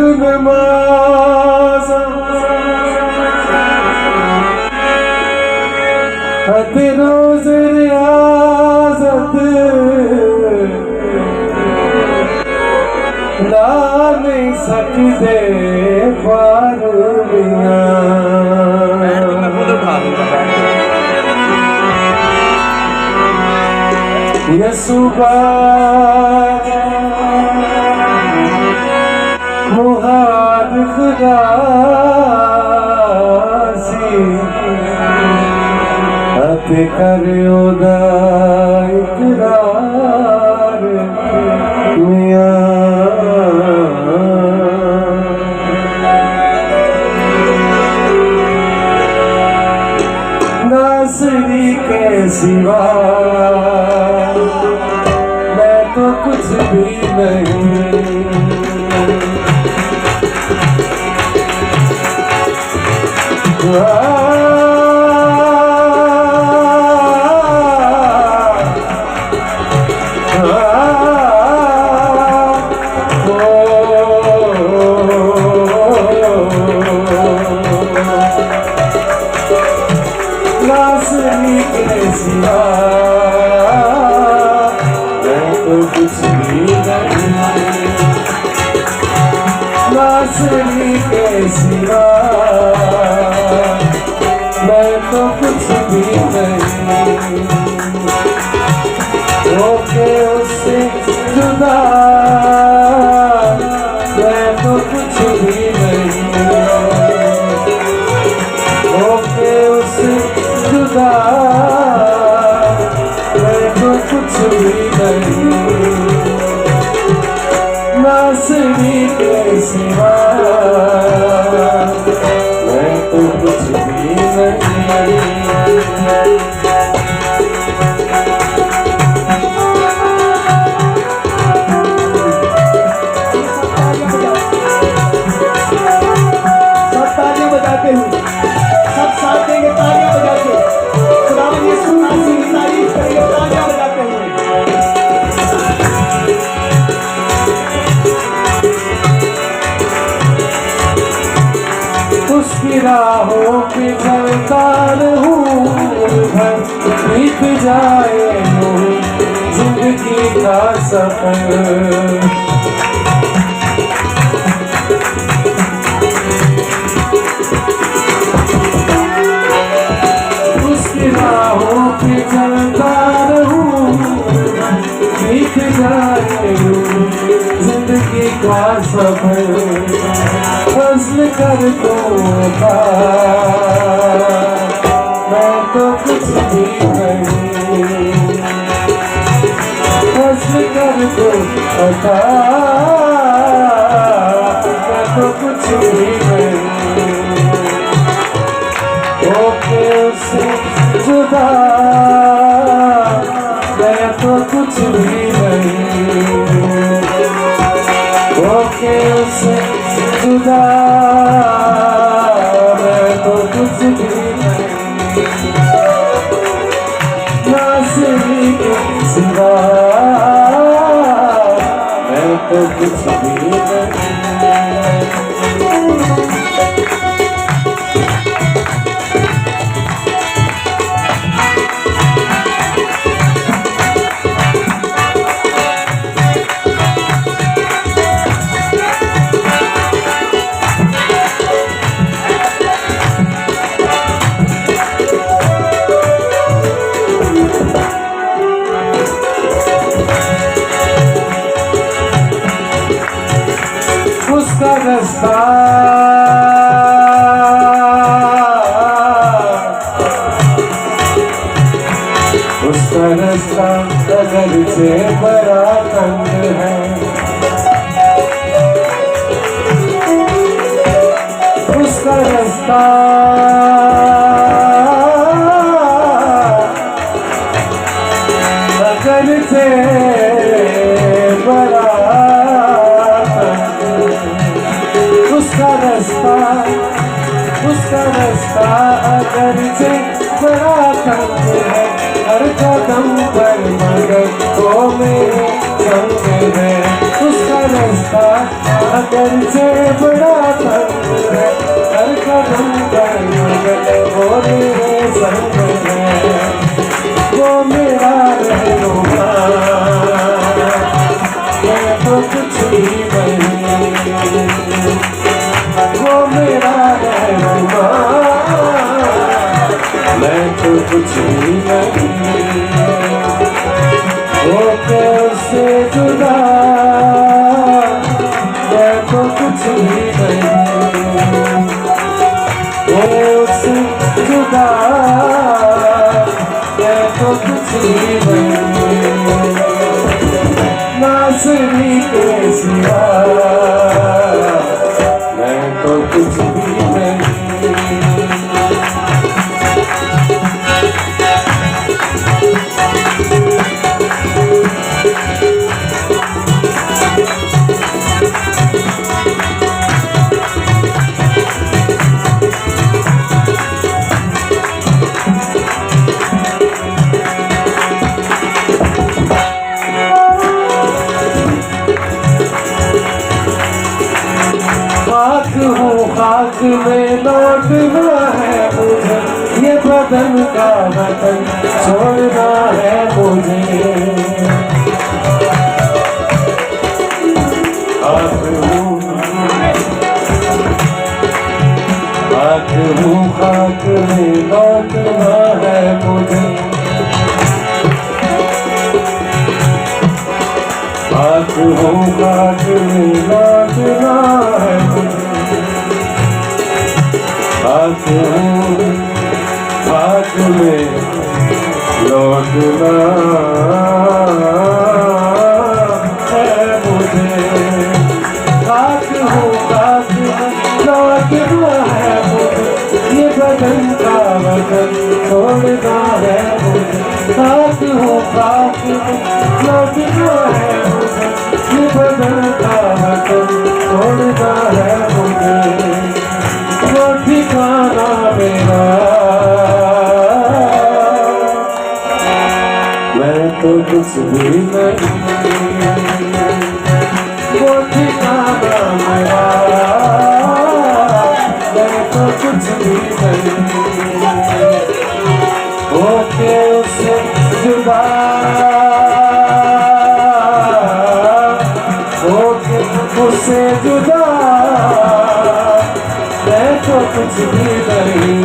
नमाज रोज रियाजत ला नहीं सकते ये सुबह मुहाद खुदा सी अब करो दा इकरार मियां नासरी के सिवा मैं तो कुछ भी नहीं। नासरी के सिवा मैं तो कुछ भी नहीं। नासरी के सिवा मैं तो कुछ भी नहीं। होके उससे जुदा मैं तो कुछ भी नहीं। होके उससे जुदा मैं तो कुछ भी नहीं। नासरी के सिवा मैं तो कुछ भी नहीं। उसकी राहों पे चलता रहूं भर बीत जाए जिंदगी का सफर। उसकी राहों पे चलता रहूं बीत जाए जिंदगी का सफर। फज़्ल कर दो मैं तो कुछ भी नहीं। फज़्ल कर दो मैं तो कुछ भी नहीं। होके उससे जुदा मैं तो कुछ भी नहीं। होके उससे जुदा मैं तो कुछ भी नहीं। नासरी के सिवा मैं तो कुछ भी नहीं। उसका रास्ता गगन से बड़ा तंग है। उसका रास्ता गगन से बड़ा उसका रास्ता अगर से बड़ा तंग है। हर कदम पर मगर वो मेरे संग है। उसका अगर से बड़ा तंग है, हर कदम पर वो मेरे संग है, वो मेरा रहनुमा, मैं तो कुछ भी नहीं, वो मेरा रहनुमा, मैं तो कुछ भी नहीं, वो कैसे जुदा, मैं तो कुछ भी नहीं, वो से जुदा, मैं तो कुछ भी नहीं, नाज़री के सिवा मैं तो कुछ भी नहीं। खाक हूँ खाक में लौटना है मुझे, ये बदन का वतन छोड़ना है मुझे, खाक हूँ खाक में लौटना है मुझे, खाक हूँ खाक में लौटना है मुझे, खाक हूँ खाक में लौटना है मुझे, खाक हूँ खाक में लौटना है मुझे, ये बदन का वतन छोड़ना है मुझे, खाक हूँ खाक में लौटना है मुझे, ये बदन का वतन छोड़ना है मुझे, वो ठिकाना मेरा मैं तो कुछ भी नहीं, वो ठिकाना मेरा मैं तो कुछ भी नहीं, होके उससे जुदा, होके उससे जुदा, मैं तो कुछ भी नहीं,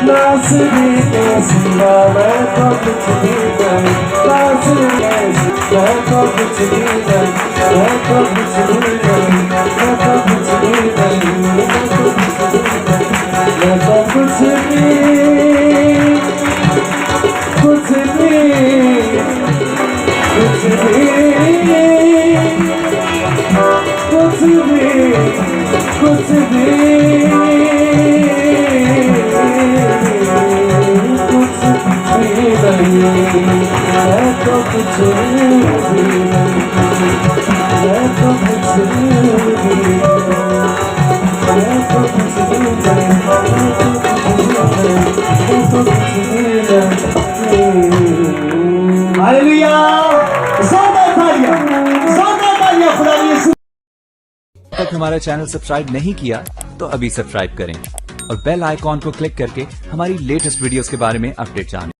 नाज़री के सिवा मैं तो कुछ भी नहीं, नाज़री के सिवा मैं तो कुछ भी नहीं, मैं तो कुछ भी नहीं, मैं तो कुछ भी नहीं, मैं तो कुछ भी कुछ भी कुछ भी कुछ भी कुछ भी नहीं, मैं तो कुछ भी नहीं, मैं तो कुछ भी नहीं, मैं तो कुछ भी नहीं, मैं तो कुछ भी नहीं। हालेलुया! ज़ोरदार तालियां खुदा के लिए। तक हमारा चैनल सब्सक्राइब नहीं किया तो अभी सब्सक्राइब करें और बेल आइकॉन को क्लिक करके हमारी लेटेस्ट वीडियोस के बारे में अपडेट जानें।